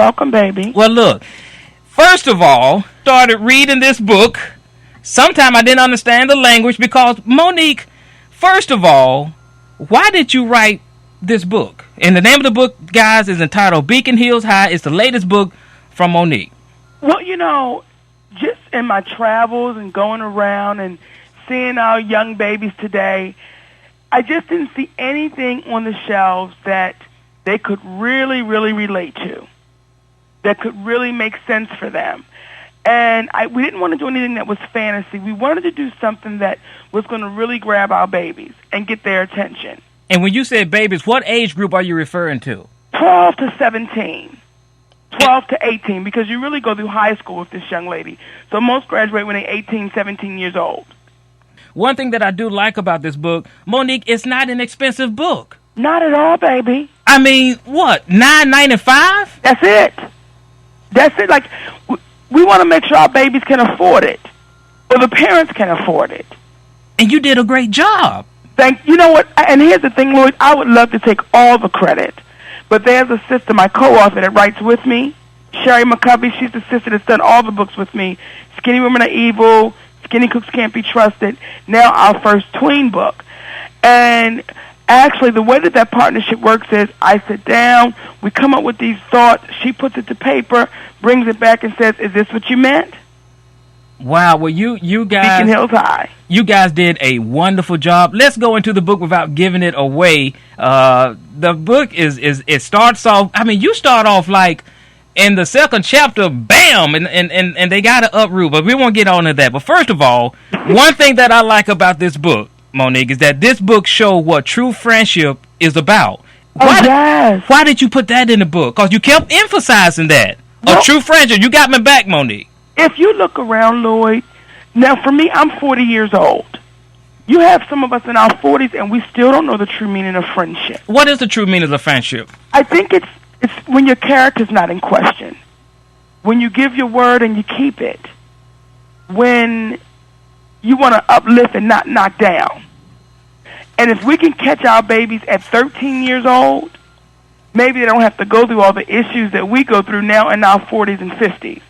welcome, baby. Well, look, first of all, started reading this book. Sometime I didn't understand the language because, Monique, first of all, why did you write this book? And the name of the book, guys, is entitled Beacon Hills High. It's the latest book from Monique. Well, just in my travels and going around and seeing our young babies today, I just didn't see anything on the shelves that they could really, really relate to, that could really make sense for them. And we didn't want to do anything that was fantasy. We wanted to do something that was going to really grab our babies and get their attention. And when you said babies, what age group are you referring to? 12 to 17. 12 to 18, because you really go through high school with this young lady. So most graduate when they're 18, 17 years old. One thing that I do like about this book, Monique, it's not an expensive book. Not at all, baby. I mean, what, $9.95? That's it. That's it. Like, we want to make sure our babies can afford it, or the parents can afford it. And you did a great job. You know what? And here's the thing, Lloyd. I would love to take all the credit, but there's a sister, my co-author, that writes with me, Sherry McCovey. She's the sister that's done all the books with me. Skinny Women Are Evil, Skinny Cooks Can't Be Trusted. Now our first tween book. And actually, the way that partnership works is I sit down, we come up with these thoughts, she puts it to paper, brings it back and says, is this what you meant? Wow, well, you guys... Beacon Hills High. You guys did a wonderful job. Let's go into the book without giving it away. The book it starts off... I mean, you start off like in the second chapter, bam, and they got to uproot, but we won't get on to that. But first of all, one thing that I like about this book, Monique, is that this book shows what true friendship is about. Why did you put that in the book? Because you kept emphasizing that. A true friendship. You got me back, Monique. If you look around, Lloyd, now for me, I'm 40 years old. You have some of us in our 40s, and we still don't know the true meaning of friendship. What is the true meaning of friendship? I think it's when your character's not in question, when you give your word and you keep it, when you want to uplift and not knock down. And if we can catch our babies at 13 years old, maybe they don't have to go through all the issues that we go through now in our 40s and 50s.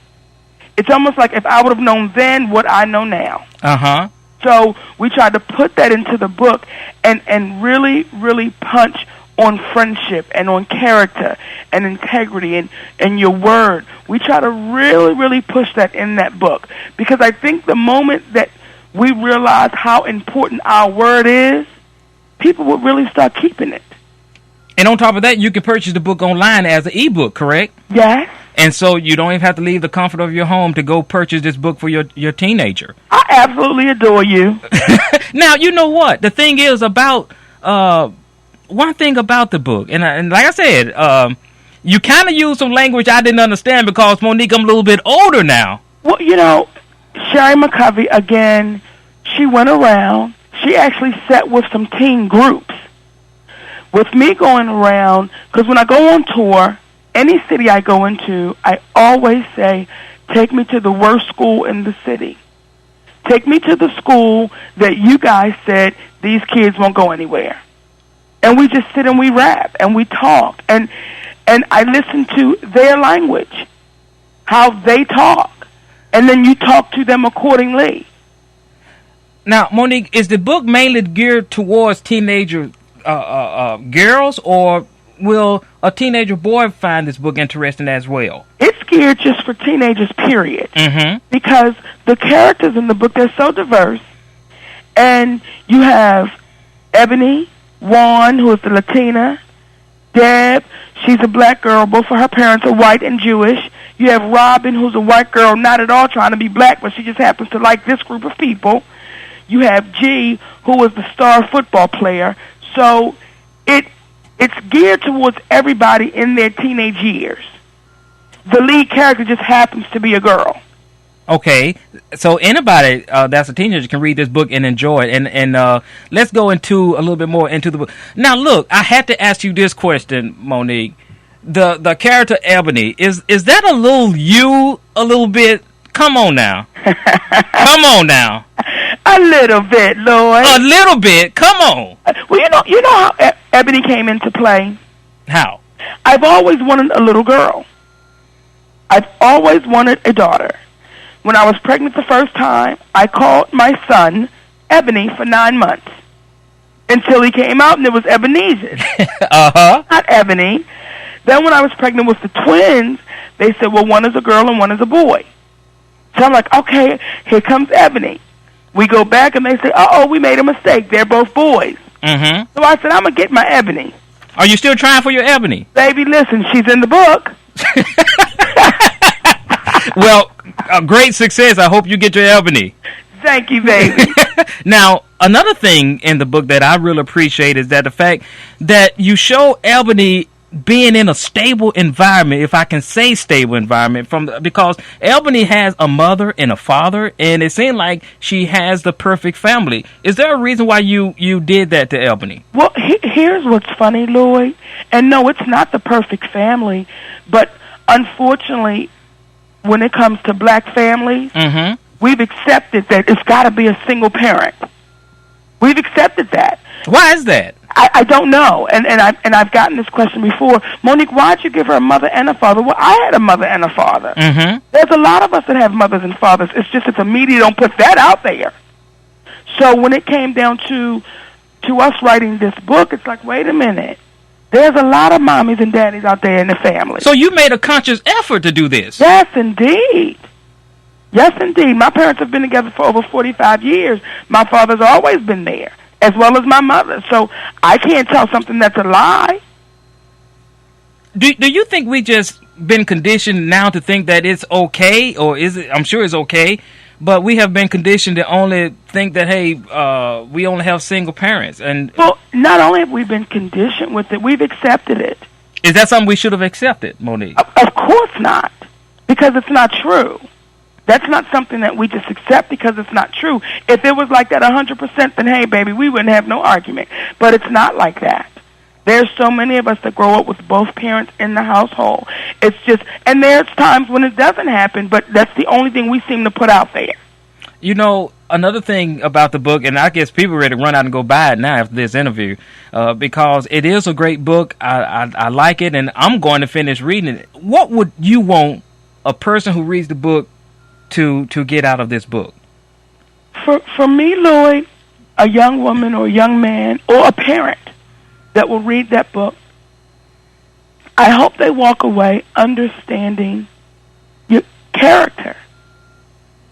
It's almost like if I would have known then what I know now. Uh-huh. So we tried to put that into the book and really, really punch on friendship and on character and integrity and your word. We try to really, really push that in that book, because I think the moment that we realize how important our word is, people will really start keeping it. And on top of that, you can purchase the book online as an ebook, correct? Yes. And so you don't even have to leave the comfort of your home to go purchase this book for your teenager. I absolutely adore you. Now, you know what? The thing is about, one thing about the book, and like I said, you kind of use some language I didn't understand because, Monique, I'm a little bit older now. Well, Sherry McCovey, again, she went around. She actually sat with some teen groups. With me going around, because when I go on tour, any city I go into, I always say, take me to the worst school in the city. Take me to the school that you guys said these kids won't go anywhere. And we just sit and we rap and we talk. And I listen to their language, how they talk. And then you talk to them accordingly. Now, Monique, is the book mainly geared towards teenager girls, or will a teenager boy find this book interesting as well? It's geared just for teenagers, period. Mm-hmm. Because the characters in the book, they're so diverse. And you have Ebony, Juan, who is the Latina, Deb, she's a black girl. Both of her parents are white and Jewish. You have Robin, who's a white girl, not at all trying to be black, but she just happens to like this group of people. You have G, who is the star football player. So it's geared towards everybody in their teenage years. The lead character just happens to be a girl. Okay, so anybody that's a teenager can read this book and enjoy it. And let's go into a little bit more into the book. Now, look, I had to ask you this question, Monique. The character Ebony, is that a little bit? Come on now. Come on now. A little bit, Lloyd. A little bit? Come on. Well, you know how Ebony came into play? How? I've always wanted a little girl. I've always wanted a daughter. When I was pregnant the first time, I called my son Ebony for 9 months until he came out and it was Ebenezer. Not Ebony. Then when I was pregnant with the twins, they said, well, one is a girl and one is a boy. So I'm like, okay, here comes Ebony. We go back and they say, uh-oh, we made a mistake. They're both boys. Mm-hmm. So I said, I'm going to get my Ebony. Are you still trying for your Ebony? Baby, listen, she's in the book. Well, a great success. I hope you get your Ebony. Thank you, baby. Now, another thing in the book that I really appreciate is that the fact that you show Ebony being in a stable environment, if I can say stable environment, because Ebony has a mother and a father, and it seemed like she has the perfect family. Is there a reason why you did that to Ebony? Well, here's what's funny, Lloyd. And no, it's not the perfect family, but unfortunately, when it comes to black families, we've accepted that it's got to be a single parent. We've accepted that. Why is that? I don't know, and I've gotten this question before. Monique, why'd you give her a mother and a father? Well, I had a mother and a father. There's a lot of us that have mothers and fathers. It's just that the media don't put that out there. So when it came down to us writing this book, it's like, wait a minute. There's a lot of mommies and daddies out there in the family. So you made a conscious effort to do this? Yes, indeed. Yes, indeed. My parents have been together for over 45 years. My father's always been there, as well as my mother. So I can't tell something that's a lie. Do you think we just been conditioned now to think that it's okay, or is it? I'm sure it's okay, but we have been conditioned to only think that, hey, we only have single parents. And well, not only have we been conditioned with it, we've accepted it. Is that something we should have accepted, Monique? Of course not, because it's not true. That's not something that we just accept because it's not true. If it was like that 100%, then hey, baby, we wouldn't have no argument. But it's not like that. There's so many of us that grow up with both parents in the household. It's just, and there's times when it doesn't happen, but that's the only thing we seem to put out there. You know, another thing about the book, and I guess people are ready to run out and go buy it now after this interview, because it is a great book. I like it, and I'm going to finish reading it. What would you want a person who reads the book to get out of this book? For me, Lloyd, a young woman or a young man or a parent that will read that book, I hope they walk away understanding your character.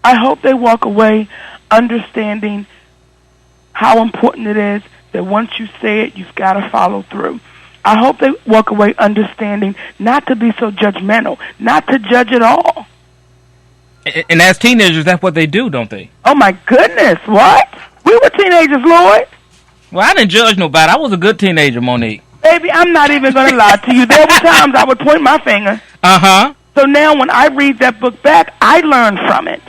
I hope they walk away understanding how important it is that once you say it, you've got to follow through. I hope they walk away understanding not to be so judgmental, not to judge at all. And as teenagers, that's what they do, don't they? Oh, my goodness, what? We were teenagers, Lloyd. Well, I didn't judge nobody. I was a good teenager, Monique. Baby, I'm not even going to lie to you. There were times I would point my finger. So now when I read that book back, I learn from it.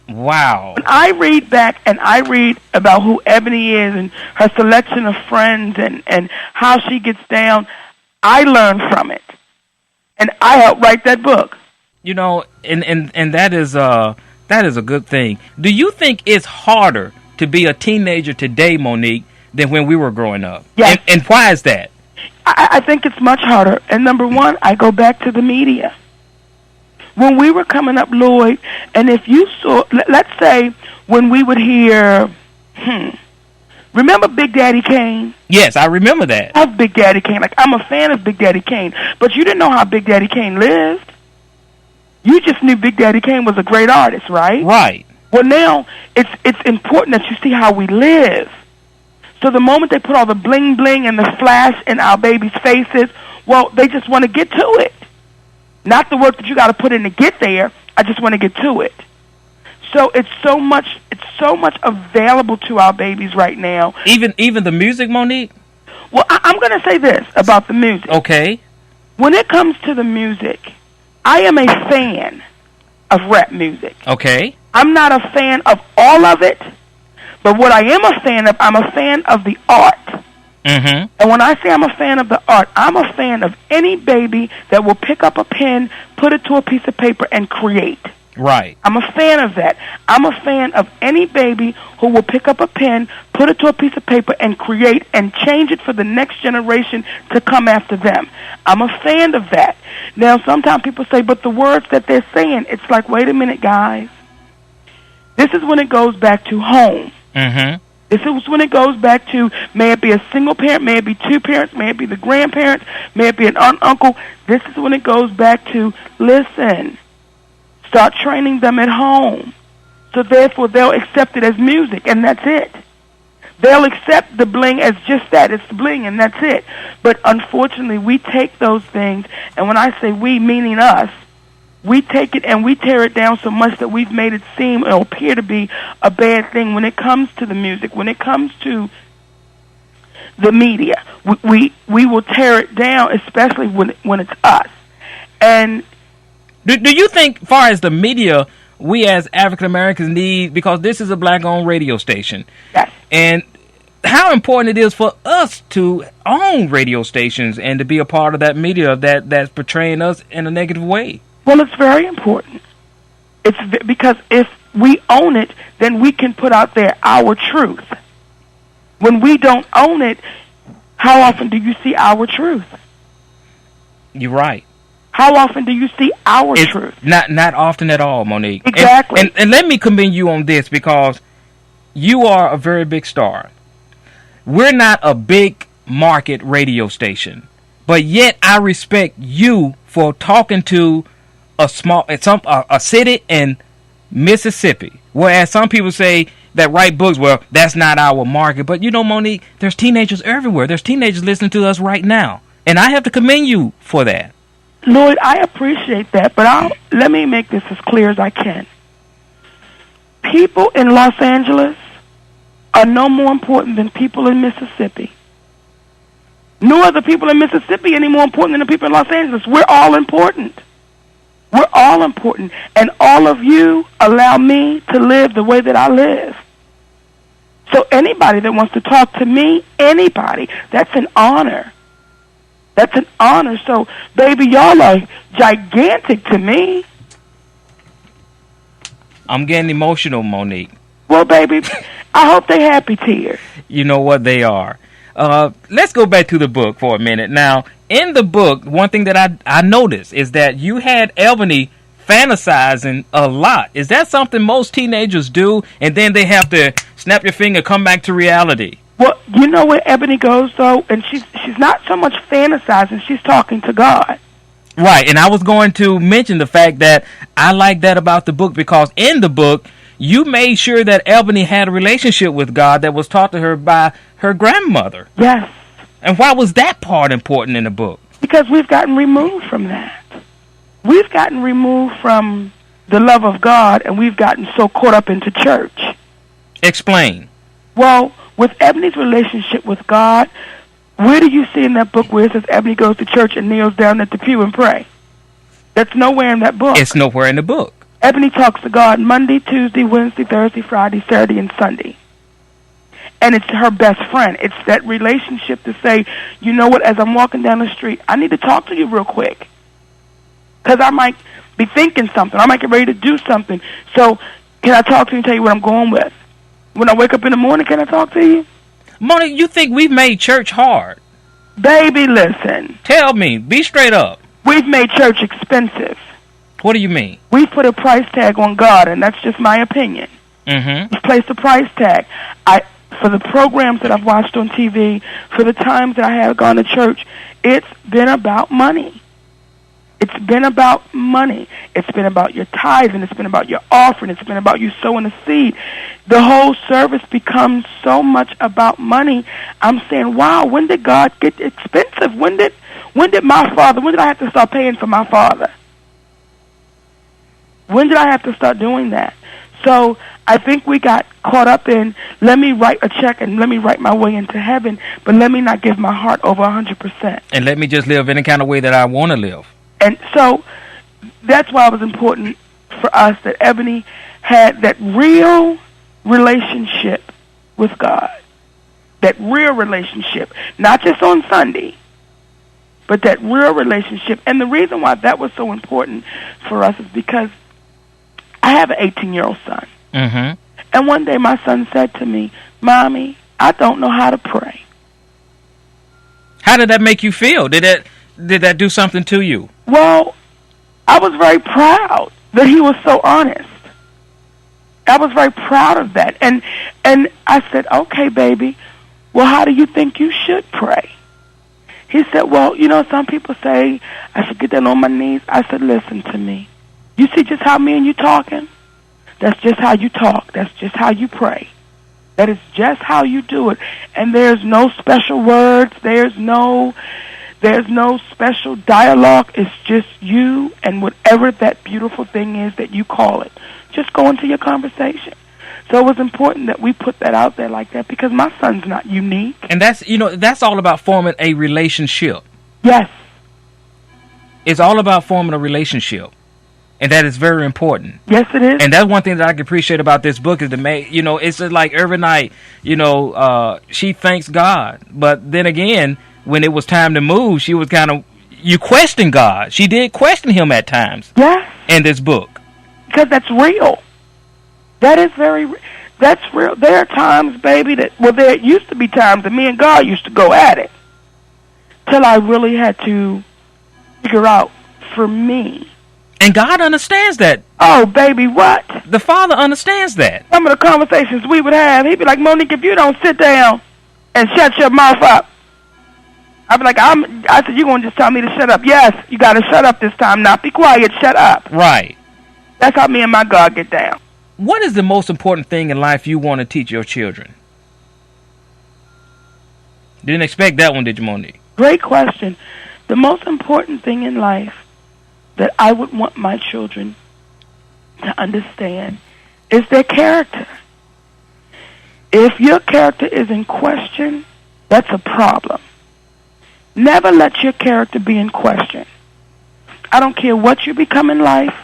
Wow. When I read back and I read about who Ebony is and her selection of friends and how she gets down, I learn from it. And I helped write that book. You know, and that is a good thing. Do you think it's harder to be a teenager today, Monique, than when we were growing up? Yes. And why is that? I think it's much harder. And number one, I go back to the media. When we were coming up, Lloyd, and if you saw, let's say when we would hear, remember Big Daddy Kane? Yes, I remember that. I love Big Daddy Kane. Like, I'm a fan of Big Daddy Kane. But you didn't know how Big Daddy Kane lived. You just knew Big Daddy Kane was a great artist, right? Right. Well, now it's important that you see how we live. So the moment they put all the bling bling and the flash in our babies' faces, well, they just want to get to it. Not the work that you got to put in to get there. I just want to get to it. So it's so much available to our babies right now. Even the music, Monique? Well, I'm going to say this about the music. Okay. When it comes to the music, I am a fan of rap music. Okay. I'm not a fan of all of it, but what I am a fan of, I'm a fan of the art. And when I say I'm a fan of the art, I'm a fan of any baby that will pick up a pen, put it to a piece of paper, and create. Right. I'm a fan of that. I'm a fan of any baby who will pick up a pen, put it to a piece of paper, and create and change it for the next generation to come after them. I'm a fan of that. Now, sometimes people say, but the words that they're saying, it's like, wait a minute, guys. This is when it goes back to home. Mm-hmm. This is when it goes back to, may it be a single parent, may it be two parents, may it be the grandparents, may it be an aunt, uncle. This is when it goes back to, listen, start training them at home. So therefore they'll accept it as music, and that's it. They'll accept the bling as just that. It's bling, and that's it. But unfortunately, we take those things, and when I say we, meaning us, we take it and we tear it down so much that we've made it seem or appear to be a bad thing when it comes to the music, when it comes to the media. We will tear it down, especially when it's us. And do you think, far as the media, we as African Americans need, because this is a black-owned radio station, yes, and how important it is for us to own radio stations and to be a part of that media that's portraying us in a negative way? Well, it's very important. Because if we own it, then we can put out there our truth. When we don't own it, how often do you see our truth? You're right. How often do you see our truth? Not often at all, Monique. Exactly. And let me commend you on this, because you are a very big star. We're not a big market radio station, but yet I respect you for talking to a city in Mississippi, whereas some people say that write books, well, that's not our market. But you know, Monique, there's teenagers everywhere. There's teenagers listening to us right now, and I have to commend you for that. Lloyd, I appreciate that, but let me make this as clear as I can. People in Los Angeles are no more important than people in Mississippi. Nor are the people in Mississippi any more important than the people in Los Angeles. We're all important. We're all important. And all of you allow me to live the way that I live. So anybody that wants to talk to me, anybody, that's an honor. That's an honor. So, baby, y'all are gigantic to me. I'm getting emotional, Monique. Well, baby, I hope they happy tears. You know what they are. Let's go back to the book for a minute. Now, in the book, one thing that I noticed is that you had Ebony fantasizing a lot. Is that something most teenagers do, and then they have to snap your finger, come back to reality? Well, you know where Ebony goes, though? And she's not so much fantasizing, she's talking to God. Right, and I was going to mention the fact that I like that about the book, because in the book, you made sure that Ebony had a relationship with God that was taught to her by her grandmother. Yes. And why was that part important in the book? Because we've gotten removed from that. We've gotten removed from the love of God, and we've gotten so caught up into church. Explain. Well, with Ebony's relationship with God, where do you see in that book where it says Ebony goes to church and kneels down at the pew and pray? That's nowhere in that book. It's nowhere in the book. Ebony talks to God Monday, Tuesday, Wednesday, Thursday, Friday, Saturday, and Sunday. And it's her best friend. It's that relationship to say, you know what, as I'm walking down the street, I need to talk to you real quick. Because I might be thinking something. I might get ready to do something. So can I talk to you and tell you what I'm going with? When I wake up in the morning, can I talk to you? Mona, you think we've made church hard? Baby, listen. Tell me. Be straight up. We've made church expensive. What do you mean? We put a price tag on God, and that's just my opinion. Mm-hmm. We've placed a price tag. For the programs that I've watched on TV, for the times that I have gone to church, it's been about money. It's been about money. It's been about your tithing. It's been about your offering. It's been about you sowing a seed. The whole service becomes so much about money. I'm saying, wow, when did God get expensive? When did I have to start paying for my father? When did I have to start doing that? So I think we got caught up in, let me write a check and let me write my way into heaven, but let me not give my heart over 100%. And let me just live any kind of way that I want to live. And so that's why it was important for us that Ebony had that real relationship with God. That real relationship. Not just on Sunday, but that real relationship. And the reason why that was so important for us is because I have an 18-year-old son. Mm-hmm. And one day my son said to me, Mommy, I don't know how to pray. How did that make you feel? Did that do something to you? Well, I was very proud that he was so honest. I was very proud of that. And I said, okay, baby, well, how do you think you should pray? He said, well, some people say I should get down on my knees. I said, listen to me. You see just how me and you talking? That's just how you talk. That's just how you pray. That is just how you do it. And there's no special words. There's no special dialogue. It's just you and whatever that beautiful thing is that you call it. Just go into your conversation. So it was important that we put that out there like that because my son's not unique. And that's all about forming a relationship. Yes. It's all about forming a relationship. And that is very important. Yes, it is. And that's one thing that I can appreciate about this book is it's just like every night, she thanks God. But then again, when it was time to move, she was you questioned God. She did question him at times. Yes. In this book. Because that's real. That's real. There are times, baby, there used to be times that me and God used to go at it. Till I really had to figure out for me. And God understands that. Oh, baby, what? The Father understands that. Some of the conversations we would have, he'd be like, Monique, if you don't sit down and shut your mouth up. I'd be like, I said, you're going to just tell me to shut up. Yes, you got to shut up this time. Not be quiet, shut up. Right. That's how me and my God get down. What is the most important thing in life you want to teach your children? Didn't expect that one, did you, Monique? Great question. The most important thing in life that I would want my children to understand is their character. If your character is in question, that's a problem. Never let your character be in question. I don't care what you become in life.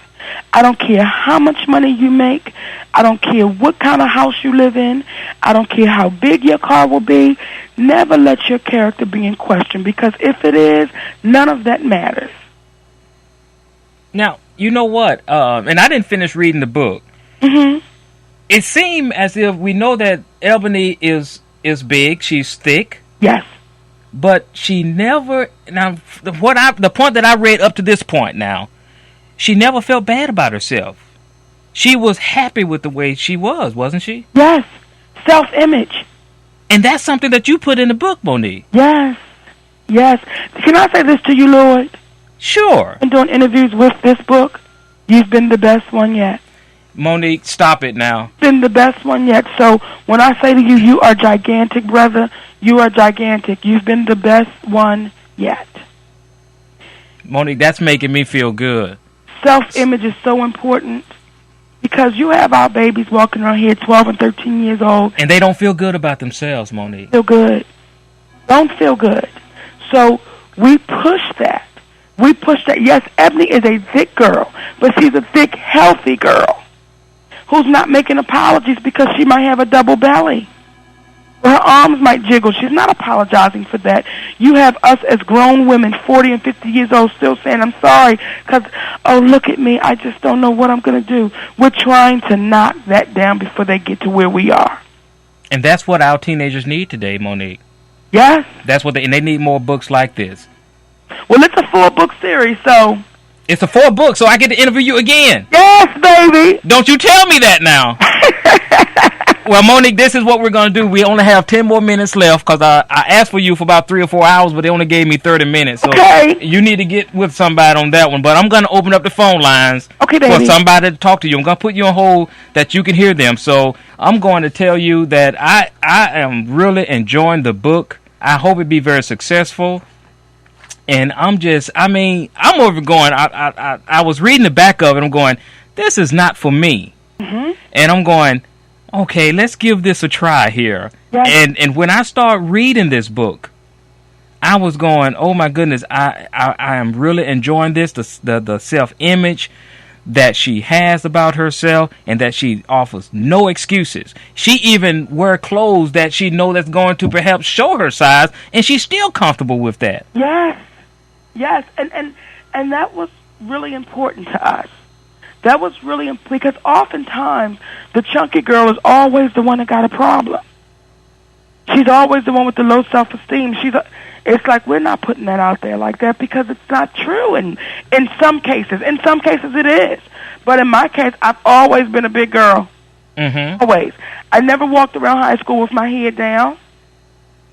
I don't care how much money you make. I don't care what kind of house you live in. I don't care how big your car will be. Never let your character be in question because if it is, none of that matters. Now, you know what? And I didn't finish reading the book. Mm-hmm. It seemed as if we know that Ebony is big. She's thick. Yes. But she never. Now, the point that I read up to this point now, she never felt bad about herself. She was happy with the way she was, wasn't she? Yes. Self-image. And that's something that you put in the book, Monique. Yes. Yes. Can I say this to you, Lloyd? Sure. I'm doing interviews with this book. You've been the best one yet. Monique, stop it now. Been the best one yet. So when I say to you, you are gigantic, brother. You are gigantic. You've been the best one yet. Monique, that's making me feel good. Self-image is so important because you have our babies walking around here 12 and 13 years old. And they don't feel good about themselves, Monique. Feel good. Don't feel good. So we push that. We push that. Yes, Ebony is a thick girl, but she's a thick, healthy girl who's not making apologies because she might have a double belly. Her arms might jiggle. She's not apologizing for that. You have us as grown women, 40 and 50 years old, still saying, I'm sorry, because, oh, look at me. I just don't know what I'm going to do. We're trying to knock that down before they get to where we are. And that's what our teenagers need today, Monique. Yes. And they need more books like this. Well, it's a 4-book series, so... It's a 4-book, so I get to interview you again. Yes, baby. Don't you tell me that now. Well, Monique, this is what we're going to do. We only have 10 more minutes left because I asked for you for about 3 or 4 hours, but they only gave me 30 minutes. So okay. You need to get with somebody on that one. But I'm going to open up the phone lines for somebody to talk to you. I'm going to put you on hold that you can hear them. So I'm going to tell you that I am really enjoying the book. I hope it be very successful. And I'm over going, I was reading the back of it. I'm going, this is not for me. Mm-hmm. And I'm going, okay, let's give this a try here. Yes. And when I start reading this book, I was going, oh my goodness, I am really enjoying this, the self-image that she has about herself and that she offers no excuses. She even wear clothes that she know that's going to perhaps show her size, and she's still comfortable with that. Yes. Yes, and that was really important to us, That was really important because oftentimes the chunky girl is always the one that got a problem. She's always the one with the low self-esteem. It's like we're not putting that out there like that because it's not true. And in some cases it is. But in my case, I've always been a big girl. Mm-hmm. Always. I never walked around high school with my head down.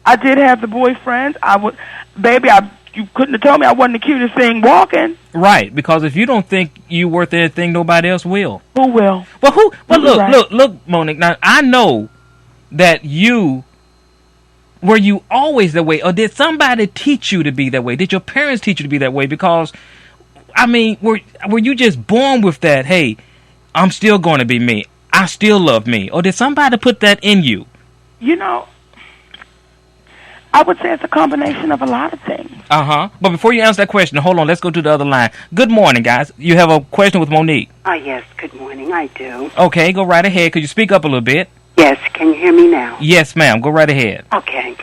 I did have the boyfriends. You couldn't have told me I wasn't the cutest thing walking. Right, because if you don't think you worth anything, nobody else will. Who will? Well, look, Monique. Now I know that were you always that way, or did somebody teach you to be that way? Did your parents teach you to be that way? Because, I mean, were you just born with that? Hey, I'm still going to be me. I still love me. Or did somebody put that in you? You know, I would say it's a combination of a lot of things. But before you answer that question, hold on. Let's go to the other line. Good morning, guys. You have a question with Monique. Yes. Good morning. I do. Okay, go right ahead. Could you speak up a little bit? Yes. Can you hear me now? Yes, ma'am. Go right ahead. Okay.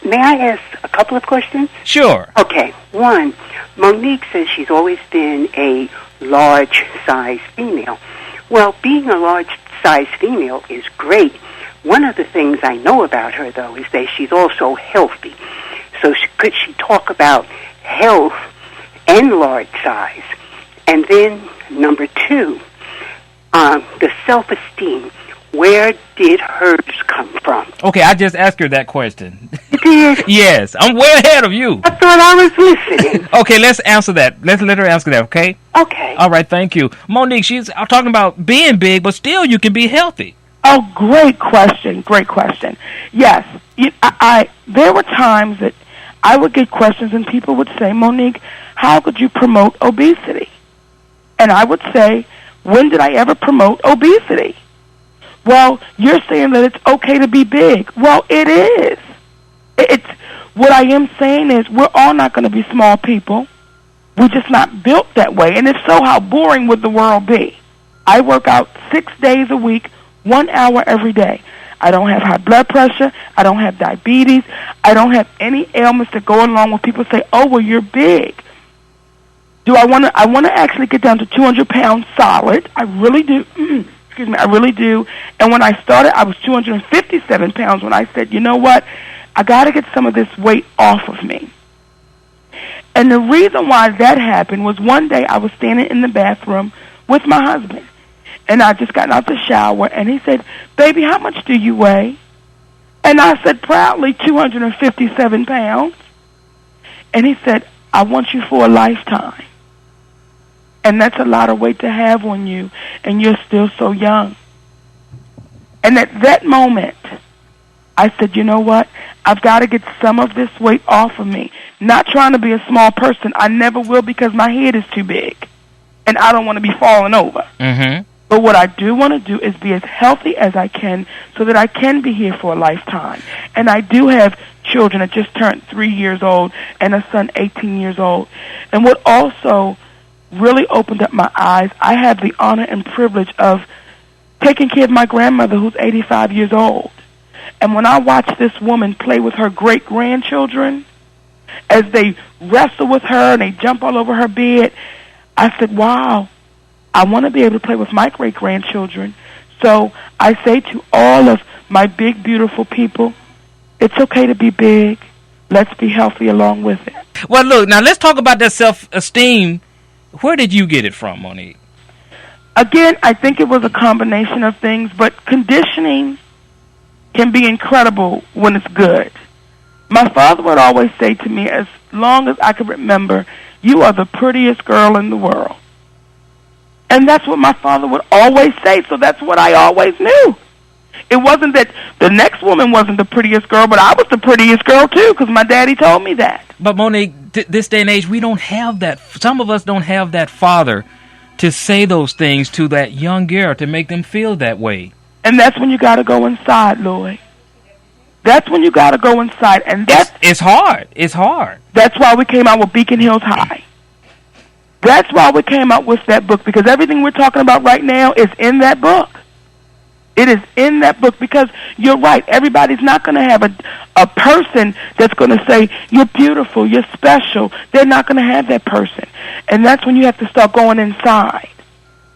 May I ask a couple of questions? Sure. Okay. One, Monique says she's always been a large-sized female. Well, being a large-sized female is great. One of the things I know about her, though, is that she's also healthy. So could she talk about health and large size? And then, number two, the self-esteem. Where did hers come from? Okay, I just asked her that question. You did? Yes, I'm way ahead of you. I thought I was listening. Okay, let's answer that. Let's let her answer that, okay? Okay. All right, thank you. Monique, she's talking about being big, but still you can be healthy. Oh, great question. Great question. Yes. There were times that I would get questions and people would say, Monique, how could you promote obesity? And I would say, when did I ever promote obesity? Well, you're saying that it's okay to be big. Well, it is. What I am saying is we're all not going to be small people. We're just not built that way. And if so, how boring would the world be? I work out 6 days a week, 1 hour every day. I don't have high blood pressure. I don't have diabetes. I don't have any ailments that go along with people say, oh, well, you're big. I want to actually get down to 200 pounds solid. I really do. Excuse me, I really do. And when I started, I was 257 pounds when I said, you know what? I got to get some of this weight off of me. And the reason why that happened was one day I was standing in the bathroom with my husband. And I just got out the shower, and he said, baby, how much do you weigh? And I said, proudly, 257 pounds. And he said, I want you for a lifetime. And that's a lot of weight to have on you, and you're still so young. And at that moment, I said, you know what? I've got to get some of this weight off of me. Not trying to be a small person. I never will because my head is too big, and I don't want to be falling over. Mm-hmm. But what I do want to do is be as healthy as I can so that I can be here for a lifetime. And I do have children that just turned 3 years old and a son 18 years old. And what also really opened up my eyes, I have the honor and privilege of taking care of my grandmother who's 85 years old. And when I watch this woman play with her great-grandchildren, as they wrestle with her and they jump all over her bed, I said, wow, I want to be able to play with my great-grandchildren. So I say to all of my big, beautiful people, it's okay to be big. Let's be healthy along with it. Well, look, now let's talk about that self-esteem. Where did you get it from, Monique? Again, I think it was a combination of things, but conditioning can be incredible when it's good. My father would always say to me, as long as I can remember, you are the prettiest girl in the world. And that's what my father would always say, so that's what I always knew. It wasn't that the next woman wasn't the prettiest girl, but I was the prettiest girl too, because my daddy told me that. But Monique, this day and age, we don't have that. Some of us don't have that father to say those things to that young girl to make them feel that way. And that's when you got to go inside, Lloyd. That's when you got to go inside, and it's hard. It's hard. That's why we came out with Beacon Hills High. That's why we came out with that book, because everything we're talking about right now is in that book. It is in that book, because you're right. Everybody's not going to have a person that's going to say, you're beautiful, you're special. They're not going to have that person. And that's when you have to start going inside.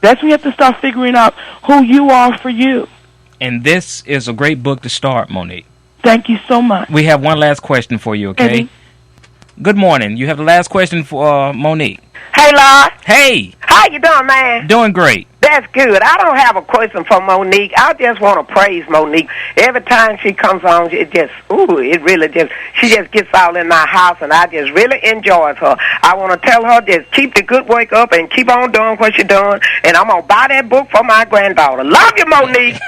That's when you have to start figuring out who you are for you. And this is a great book to start, Monique. Thank you so much. We have one last question for you, okay? Eddie. Good morning. You have the last question for Monique. Hey, Lord. Hey, How you doing, man? doing great. That's good. I don't have a question for Monique. I just want to praise Monique. Every time she comes on, it she just gets all in my house, and I just really enjoys her. I want to tell her, just keep the good work up and keep on doing what you're doing, and I'm going to buy that book for my granddaughter. Love you, Monique.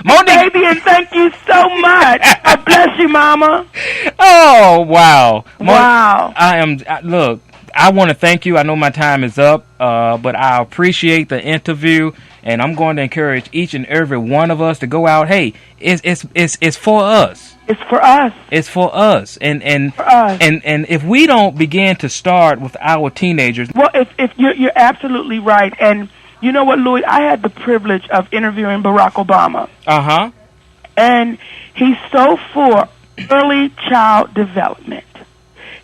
Monique. Baby, and thank you so much. God bless you, Mama. Oh, wow. Wow. Look, I want to thank you. I know my time is up, but I appreciate the interview, and I'm going to encourage each and every one of us to go out. Hey, it's for us. It's for us. It's for us. And For us. and if we don't begin to start with our teenagers. Well, if you're absolutely right. And you know what, Louis? I had the privilege of interviewing Barack Obama. Uh-huh. And he's so for early child development.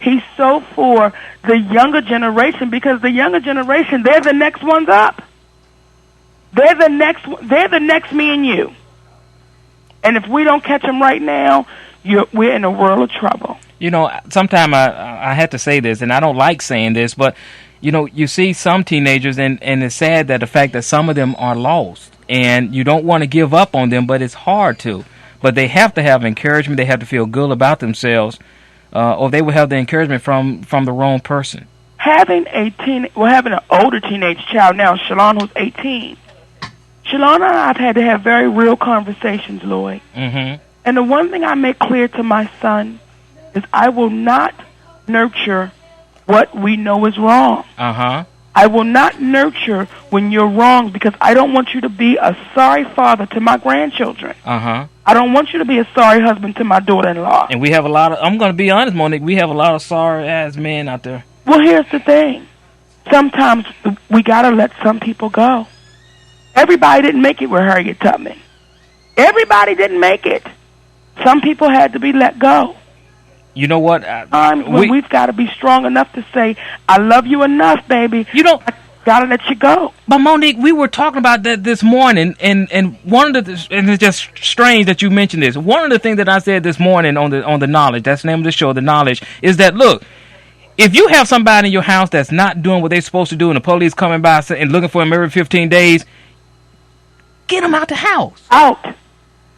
He's so for the younger generation, because the younger generation, they're the next ones up. They're the next me and you. And if we don't catch them right now, we're in a world of trouble. You know, sometimes I had to say this, and I don't like saying this, but, you know, you see some teenagers, and it's sad that the fact that some of them are lost, and you don't want to give up on them, but it's hard to. But they have to have encouragement. They have to feel good about themselves, or they will have the encouragement from the wrong person. Having an older teenage child now, Shalon, who's 18. Shalon and I've had to have very real conversations, Lloyd. Mm-hmm. And the one thing I make clear to my son is I will not nurture what we know is wrong. Uh-huh. I will not nurture when you're wrong, because I don't want you to be a sorry father to my grandchildren. Uh-huh. I don't want you to be a sorry husband to my daughter-in-law. And we have a lot of, I'm going to be honest, Monique, we have a lot of sorry-ass men out there. Well, here's the thing. Sometimes we got to let some people go. Everybody didn't make it with Harriet Tubman. Everybody didn't make it. Some people had to be let go. You know what? We've got to be strong enough to say, I love you enough, baby. You don't. I got to let you go. But Monique, we were talking about that this morning, and one of the, and it's just strange that you mentioned this. One of the things that I said this morning on the Knowledge, that's the name of the show, The Knowledge, is that, look, if you have somebody in your house that's not doing what they're supposed to do, and the police coming by and looking for them every 15 days, get them out the house. Out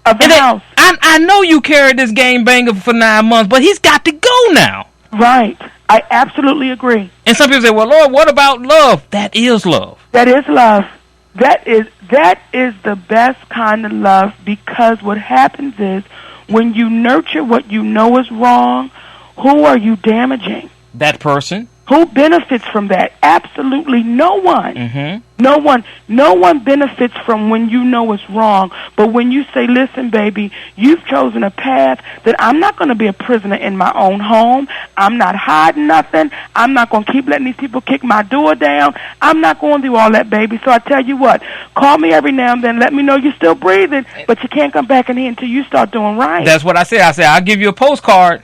of the house. I know you carried this game banger for 9 months, but he's got to go now. Right. I absolutely agree. And some people say, well, Lord, what about love? That is love. That is love. That is the best kind of love, because what happens is when you nurture what you know is wrong, who are you damaging? That person. Who benefits from that? Absolutely no one. Mm-hmm. No one benefits from when you know it's wrong. But when you say, listen, baby, you've chosen a path that I'm not going to be a prisoner in my own home. I'm not hiding nothing. I'm not going to keep letting these people kick my door down. I'm not going to do all that, baby. So I tell you what, call me every now and then. Let me know you're still breathing, but you can't come back in here until you start doing right. That's what I said. I said, I'll give you a postcard.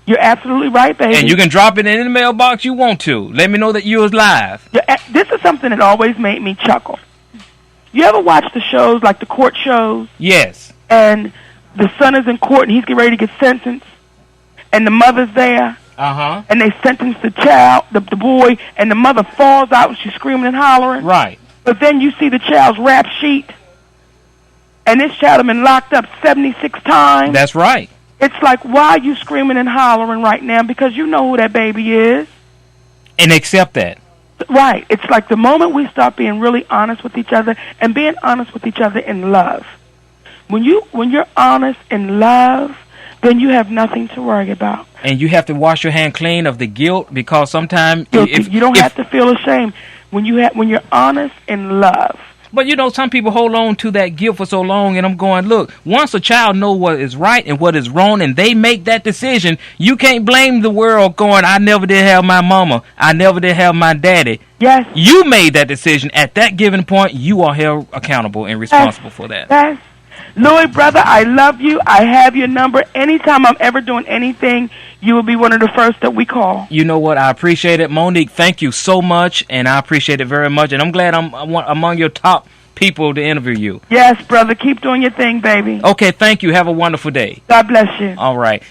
You're absolutely right, baby. And you can drop it in any mailbox you want to. Let me know that you was live. This is something that always made me chuckle. You ever watch the shows, like the court shows? Yes. And the son is in court, and he's getting ready to get sentenced, and the mother's there. Uh-huh. And they sentence the child, the boy, and the mother falls out, and she's screaming and hollering. Right. But then you see the child's rap sheet, and this child has been locked up 76 times. That's right. It's like, why are you screaming and hollering right now? Because you know who that baby is. And accept that. Right. It's like the moment we start being really honest with each other, and being honest with each other in love. When you're honest in love, then you have nothing to worry about. And you have to wash your hand clean of the guilt, because sometimes you don't have to feel ashamed when you're honest in love. But, you know, some people hold on to that guilt for so long, and I'm going, look, once a child knows what is right and what is wrong, and they make that decision, you can't blame the world going, I never did have my mama, I never did have my daddy. Yes. You made that decision. At that given point, you are held accountable and responsible for that. Yes. Louis, brother, I love you. I have your number. Anytime I'm ever doing anything, you will be one of the first that we call. You know what? I appreciate it. Monique, thank you so much, and I appreciate it very much. And I'm glad I'm among your top people to interview you. Yes, brother. Keep doing your thing, baby. Okay, thank you. Have a wonderful day. God bless you. All right.